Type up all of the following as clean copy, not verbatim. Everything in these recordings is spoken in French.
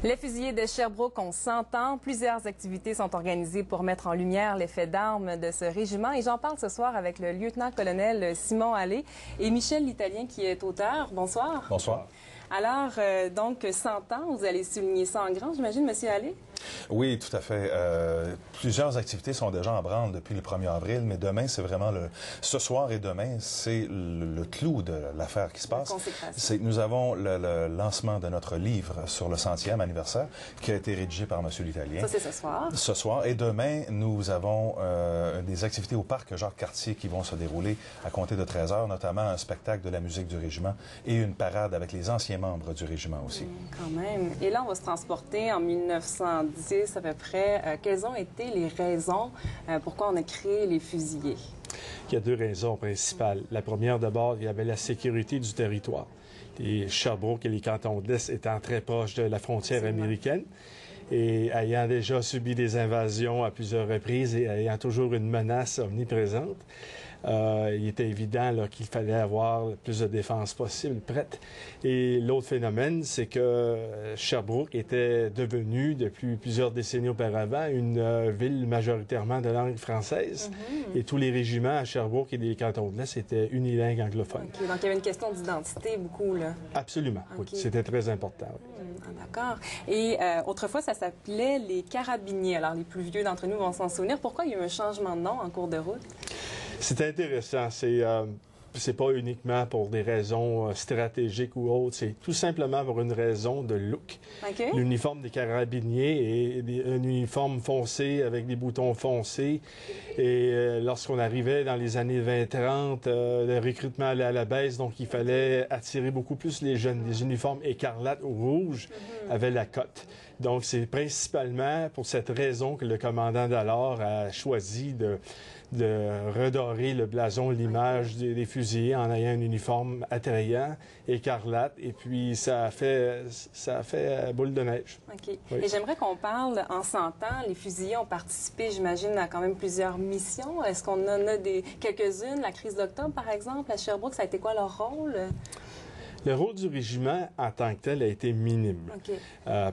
Les fusillés de Sherbrooke ont 100 ans. Plusieurs activités sont organisées pour mettre en lumière les faits d'armes de ce régiment. Et j'en parle ce soir avec le lieutenant-colonel Simon Allais et Michel L'Italien qui est auteur. Bonsoir. Bonsoir. Alors, donc, 100 ans, vous allez souligner ça en grand, j'imagine, Monsieur Allais? Oui, tout à fait. Plusieurs activités sont déjà en branle depuis le 1er avril, mais demain, c'est vraiment ce soir et demain, c'est le clou de l'affaire qui se passe. C'est que nous avons le lancement de notre livre sur le 100e anniversaire qui a été rédigé par Monsieur L'Italien. Ça, c'est ce soir. Ce soir. Et demain, nous avons des activités au parc Jacques-Cartier qui vont se dérouler à compter de 13 heures, notamment un spectacle de la musique du régiment et une parade avec les anciens membres du régiment aussi. Quand même. Et là, on va se transporter en 1910 à peu près. Quelles ont été les raisons pourquoi on a créé les fusillés? Il y a deux raisons principales. La première, d'abord, il y avait la sécurité du territoire. Les Sherbrooke et les cantons de l'Est étant très proches de la frontière américaine et ayant déjà subi des invasions à plusieurs reprises et ayant toujours une menace omniprésente, il était évident qu'il fallait avoir le plus de défense possible prête. Et l'autre phénomène, c'est que Sherbrooke était devenue, depuis plusieurs décennies auparavant, une ville majoritairement de langue française. Et tous les régiments à Sherbrooke et des cantons de l'Est étaient unilingues anglophones. Okay, donc il y avait une question d'identité beaucoup, là. Absolument, oui. C'était très important. Oui. D'accord. Et autrefois, ça s'appelait les carabiniers. Alors, les plus vieux d'entre nous vont s'en souvenir. Pourquoi il y a eu un changement de nom en cours de route? C'est intéressant. C'est pas uniquement pour des raisons stratégiques ou autres. C'est tout simplement pour une raison de look. Okay. L'uniforme des carabiniers est un uniforme foncé avec des boutons foncés. Et lorsqu'on arrivait dans les années 20-30, le recrutement allait à la baisse, donc il fallait attirer beaucoup plus les jeunes. Les uniformes écarlates ou rouges avaient la cote. Donc c'est principalement pour cette raison que le commandant d'alors a choisi de redorer le blason, l'image des fusillés en ayant un uniforme attrayant, écarlate, et puis ça a fait boule de neige. OK. Oui. Et j'aimerais qu'on parle, en 100 ans, les fusillés ont participé, j'imagine, à quand même plusieurs missions. Est-ce qu'on en a quelques-unes? La crise d'octobre, par exemple, à Sherbrooke, ça a été quoi leur rôle? Le rôle du régiment en tant que tel a été minime. Okay.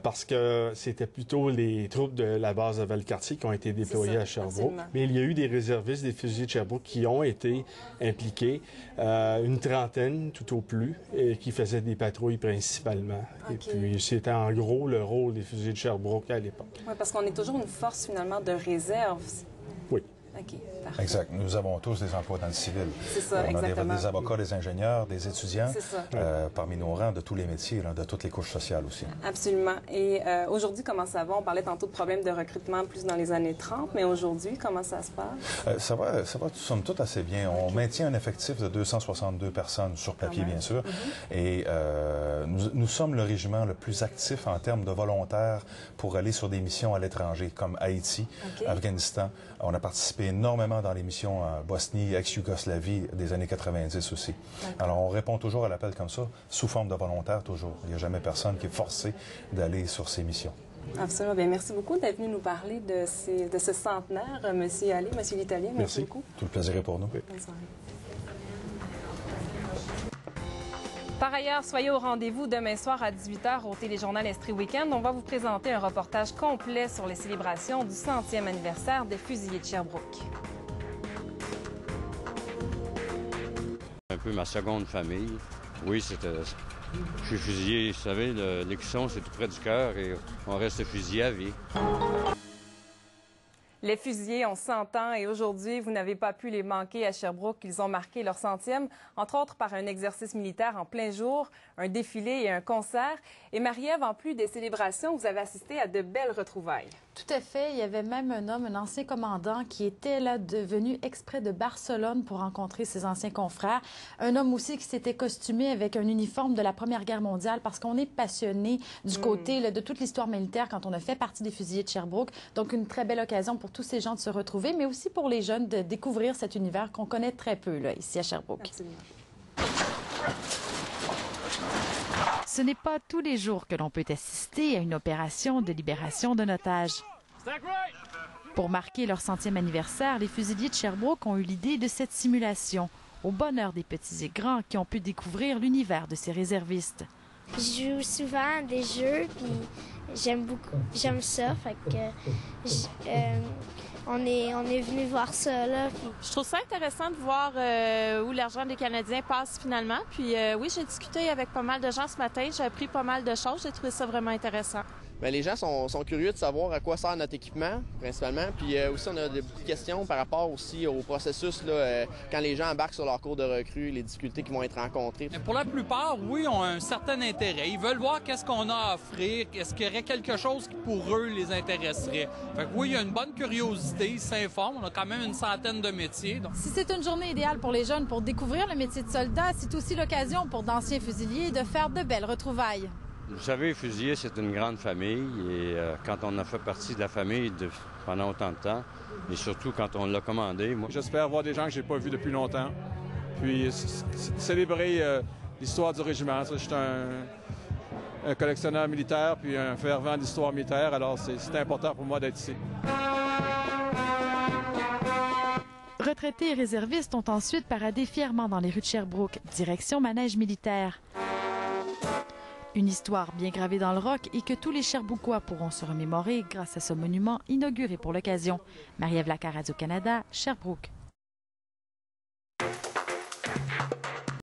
Parce que c'était plutôt les troupes de la base de Valcartier qui ont été déployées à Sherbrooke. Absolument. Mais il y a eu des réservistes des fusiliers de Sherbrooke qui ont été impliqués, une trentaine tout au plus, et qui faisaient des patrouilles principalement. Okay. Et puis c'était en gros le rôle des fusiliers de Sherbrooke à l'époque. Oui, parce qu'on est toujours une force finalement de réserve. Oui. OK, parfait. Exact. Nous avons tous des emplois dans le civil. C'est ça, exactement. On a des avocats, des ingénieurs, des étudiants, parmi nos rangs de tous les métiers, de toutes les couches sociales aussi. Absolument. Et aujourd'hui, comment ça va? On parlait tantôt de problèmes de recrutement plus dans les années 30, mais aujourd'hui, comment ça se passe? Ça va, somme toute, assez bien. On maintient un effectif de 262 personnes sur papier, bien sûr. Et nous sommes le régiment le plus actif en termes de volontaires pour aller sur des missions à l'étranger, comme Haïti, Afghanistan. On a participé énormément dans les missions en Bosnie, ex-Yougoslavie des années 90 aussi. Alors, on répond toujours à l'appel comme ça, sous forme de volontaire toujours. Il n'y a jamais personne qui est forcé d'aller sur ces missions. Absolument. Bien, merci beaucoup d'être venu nous parler de ce centenaire, M. Allais, M. L'Italien. Merci beaucoup. Tout le plaisir est pour nous. Bonne soirée. Par ailleurs, soyez au rendez-vous demain soir à 18h au Téléjournal Estrie Week-end. On va vous présenter un reportage complet sur les célébrations du 100e anniversaire des fusillés de Sherbrooke. Un peu ma seconde famille. Oui, je suis fusillé, vous savez, l'écusson, c'est tout près du cœur et on reste fusillé à vie. Les fusillés ont 100 ans et aujourd'hui, vous n'avez pas pu les manquer à Sherbrooke. Ils ont marqué leur 100e, entre autres par un exercice militaire en plein jour, un défilé et un concert. Et Marie-Ève, en plus des célébrations, vous avez assisté à de belles retrouvailles. Tout à fait. Il y avait même un homme, un ancien commandant, qui était là, venu exprès de Barcelone pour rencontrer ses anciens confrères. Un homme aussi qui s'était costumé avec un uniforme de la Première Guerre mondiale parce qu'on est passionné du côté de toute l'histoire militaire quand on a fait partie des fusillés de Sherbrooke. Donc, une très belle occasion pour tous ces gens de se retrouver, mais aussi pour les jeunes de découvrir cet univers qu'on connaît très peu là, ici à Sherbrooke. Absolument. Ce n'est pas tous les jours que l'on peut assister à une opération de libération d'un otage. Pour marquer leur 100e anniversaire, les fusiliers de Sherbrooke ont eu l'idée de cette simulation, au bonheur des petits et grands qui ont pu découvrir l'univers de ces réservistes. Je joue souvent à des jeux, puis j'aime ça, fait que on est venu voir ça là. Puis... Je trouve ça intéressant de voir où l'argent des Canadiens passe finalement. Puis oui, j'ai discuté avec pas mal de gens ce matin, j'ai appris pas mal de choses, j'ai trouvé ça vraiment intéressant. Bien, les gens sont curieux de savoir à quoi sert notre équipement, principalement. Puis aussi, on a beaucoup de questions par rapport aussi au processus, là, quand les gens embarquent sur leur cours de recrue, les difficultés qui vont être rencontrées. Pour la plupart, oui, ont un certain intérêt. Ils veulent voir qu'est-ce qu'on a à offrir, est-ce qu'il y aurait quelque chose qui, pour eux, les intéresserait. Fait que oui, il y a une bonne curiosité, ils s'informent. On a quand même une centaine de métiers. Donc... Si c'est une journée idéale pour les jeunes pour découvrir le métier de soldat, c'est aussi l'occasion pour d'anciens fusiliers de faire de belles retrouvailles. Vous savez, fusilier, c'est une grande famille et quand on a fait partie de la famille pendant autant de temps, et surtout quand on l'a commandé, moi... J'espère voir des gens que j'ai pas vus depuis longtemps, puis célébrer l'histoire du régiment. Je suis un collectionneur militaire, puis un fervent d'histoire militaire, alors c'est important pour moi d'être ici. Retraités et réservistes ont ensuite paradé fièrement dans les rues de Sherbrooke, direction manège militaire. Une histoire bien gravée dans le roc et que tous les Sherbrookois pourront se remémorer grâce à ce monument inauguré pour l'occasion. Marie-Ève Lacar, Radio-Canada, Sherbrooke.